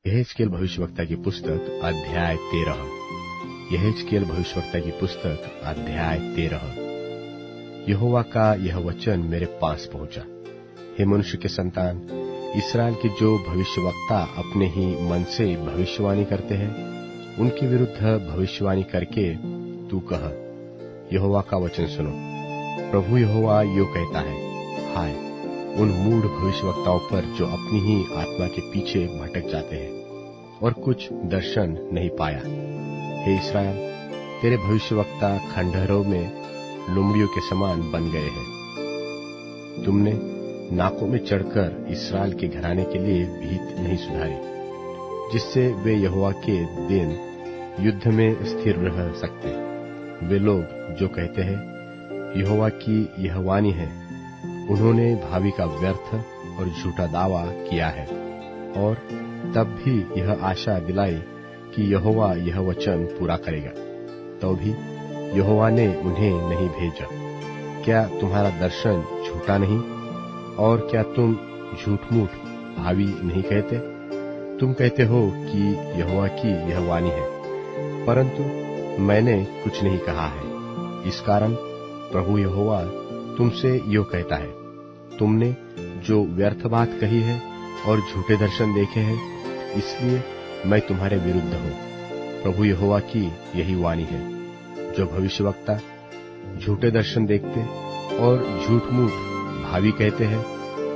यहेजकेल भविष्यवक्ता की पुस्तक अध्याय 13। यहेजकेल भविष्यवक्ता की पुस्तक अध्याय 13। यहोवा का यह वचन मेरे पास पहुंचा। हे मनुष्य के संतान, इस्राएल के जो भविष्यवक्ता अपने ही मन से भविष्यवाणी करते हैं, उनके विरुद्ध भविष्यवाणी करके तू कह, यहोवा का वचन सुनो। प्रभु यहोवा यो कहता है, हाय उन मूढ़ भविष्यवक्ताओं पर जो अपनी ही आत्मा के पीछे भटक जाते हैं और कुछ दर्शन नहीं पाया। हे इस्राएल, तेरे भविष्यवक्ता खंडहरों में लुमड़ियों के समान बन गए हैं। तुमने नाकों में चढ़कर इस्राएल के घराने के लिए भीत नहीं सुधारी, जिससे वे यहोवा के दिन युद्ध में स्थिर रह सकते। वे लोग जो कहते हैं, यहोवा की यह वाणी है, उन्होंने भावी का व्यर्थ और झूठा दावा किया है, और तब भी यह आशा दिलाई कि यहोवा यह वचन पूरा करेगा। तो भी यहोवा ने उन्हें नहीं भेजा। क्या तुम्हारा दर्शन झूठा नहीं, और क्या तुम झूठ मूठ भावी नहीं कहते? तुम कहते हो कि यहोवा की यह वाणी है, परंतु मैंने कुछ नहीं कहा है। इस कारण प्रभु यहोवा तुमसे यो कहता है, तुमने जो व्यर्थ बात कही है और झूठे दर्शन देखे हैं, इसलिए मैं तुम्हारे विरुद्ध हूं। प्रभु यहोवा की यही वाणी है। जो भविष्यवक्ता झूठे दर्शन देखते और झूठ मूठ भावी कहते हैं,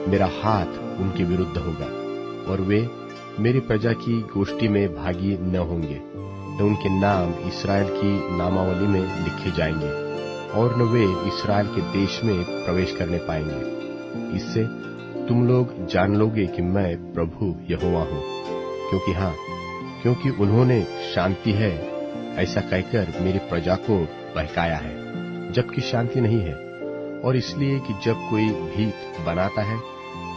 मेरा हाथ उनके विरुद्ध होगा, और वे मेरी प्रजा की गोष्ठी में भागी न होंगे। न उनके नाम इस्राएल की नामावली में लिखे जाएंगे, और न वे इस्राएल के देश में प्रवेश करने पाएंगे। इससे तुम लोग जान लोगे कि मैं प्रभु यहोवा हूं। क्योंकि उन्होंने शांति है ऐसा कहकर मेरी प्रजा को बहकाया है, जबकि शांति नहीं है। और इसलिए कि जब कोई भीत बनाता है,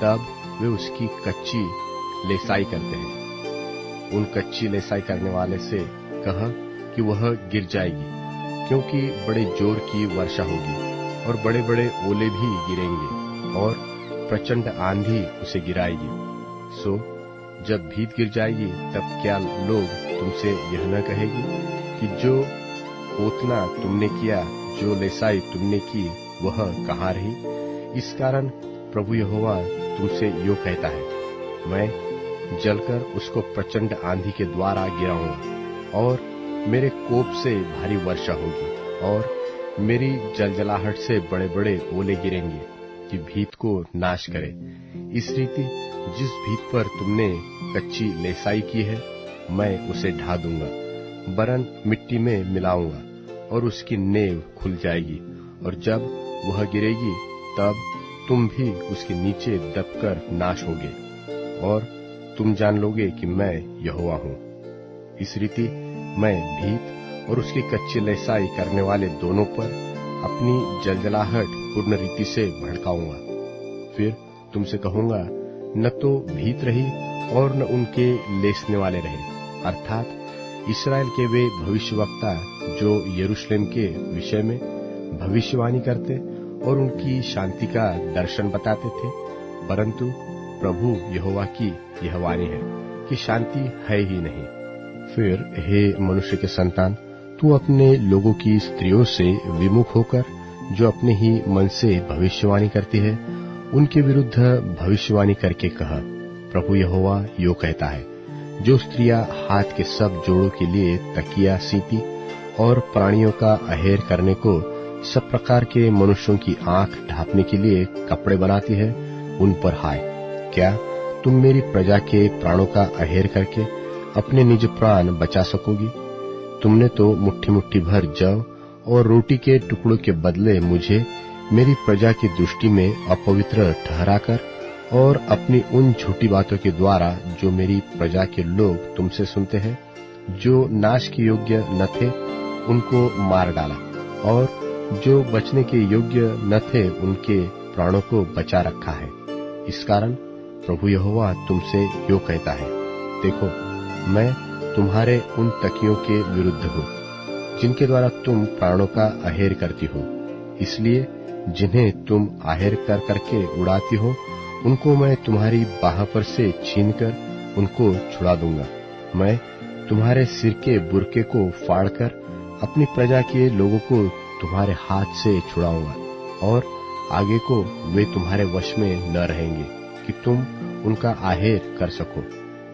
तब वे उसकी कच्ची लेसाई करते हैं। उन कच्ची लेसाई करने वाले से कह कि वह गिर जाएगी, क्योंकि बड़े जोर की वर्षा होगी और बड़े बड़े ओले भी गिरेंगे, और प्रचंड आंधी उसे गिराएगी। सो जब भीत गिर जाएगी, तब क्या लोग तुमसे यह न कहेगी कि जो पोतना तुमने किया, जो लेसाई तुमने की, वह कहाँ रही? इस कारण प्रभु यहोवा तुमसे यो कहता है, मैं जलकर उसको प्रचंड आंधी के द्वारा गिराऊंगा, और मेरे कोप से भारी वर्षा होगी, और मेरी जलजलाहट से बड़े बड़े ओले गिरेंगे कि भीत को नाश करे। इस रीति जिस भीत पर तुमने कच्ची लेसाई की है, मैं उसे ढा दूंगा, बरन मिट्टी में मिलाऊंगा, और उसकी नेव खुल जाएगी, और जब वह गिरेगी, तब तुम भी उसके नीचे दबकर नाश होगे, और तुम जान लोगे कि मैं यहोवा हूं। इस रीति मैं भीत और उसकी कच्ची लेसाई करने वाले दोनों पर अपनी जलजलाहट पूर्ण रीति से भड़काऊंगा। फिर तुमसे कहूंगा, न तो भीत रही और न उनके लेसने वाले रहे, अर्थात इस्राएल के वे भविष्यवक्ता जो यरूशलेम के विषय में भविष्यवाणी करते और उनकी शांति का दर्शन बताते थे, परंतु प्रभु यहोवा की यह वाणी है कि शांति है ही नहीं। फिर हे मनुष्य के संतान, तू अपने लोगों की स्त्रियों से विमुख होकर जो अपने ही मन से भविष्यवाणी करती है, उनके विरुद्ध भविष्यवाणी करके कहा, प्रभु यहोवा यो कहता है, जो स्त्रियां हाथ के सब जोड़ों के लिए तकिया सीती और प्राणियों का अहेर करने को सब प्रकार के मनुष्यों की आंख ढांपने के लिए कपड़े बनाती है, उन पर हाय। क्या तुम मेरी प्रजा के प्राणों का अहेर करके अपने निज प्राण बचा सकोगी? तुमने तो मुट्ठी मुट्ठी भर जव और रोटी के टुकड़ों के बदले मुझे मेरी प्रजा की दृष्टि में अपवित्र ठहराकर और अपनी उन झूठी बातों के द्वारा जो मेरी प्रजा के लोग तुमसे सुनते हैं, जो नाश के योग्य न थे, उनको मार डाला, और जो बचने के योग्य न थे, उनके प्राणों को बचा रखा है। इस कारण प्रभु यहोवा तुमसे यो कहता है, देखो मैं तुम्हारे उन तकियों के विरुद्ध हूँ, जिनके द्वारा तुम प्राणों का अहेर करती हो। इसलिए जिन्हें तुम आहेर कर करके उड़ाती हो, उनको मैं तुम्हारी बाह पर से छीनकर उनको छुड़ा दूंगा। मैं तुम्हारे सिर के बुरके को फाड़कर अपनी प्रजा के लोगों को तुम्हारे हाथ से छुड़ाऊंगा, और आगे को वे तुम्हारे वश में न रहेंगे कि तुम उनका आहेर कर सको।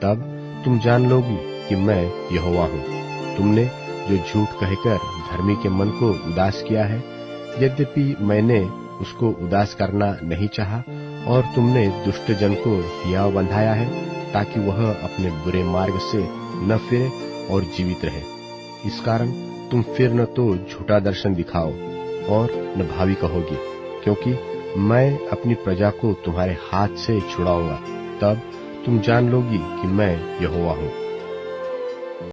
तब तुम जान लोगी कि मैं यहोवा हूँ। तुमने जो झूठ कहकर धर्मी के मन को उदास किया है, यद्यपि मैंने उसको उदास करना नहीं चाहा, और तुमने दुष्ट जन को हियाव बंधाया है, ताकि वह अपने बुरे मार्ग से न फिरे और जीवित रहे। इस कारण तुम फिर न तो झूठा दर्शन दिखाओ और न भावी कहोगे, क्योंकि मैं अपनी प्रजा को तुम्हारे हाथ से छुड़ाऊंगा। तब तुम जान लोगी कि मैं यहोवा हूँ।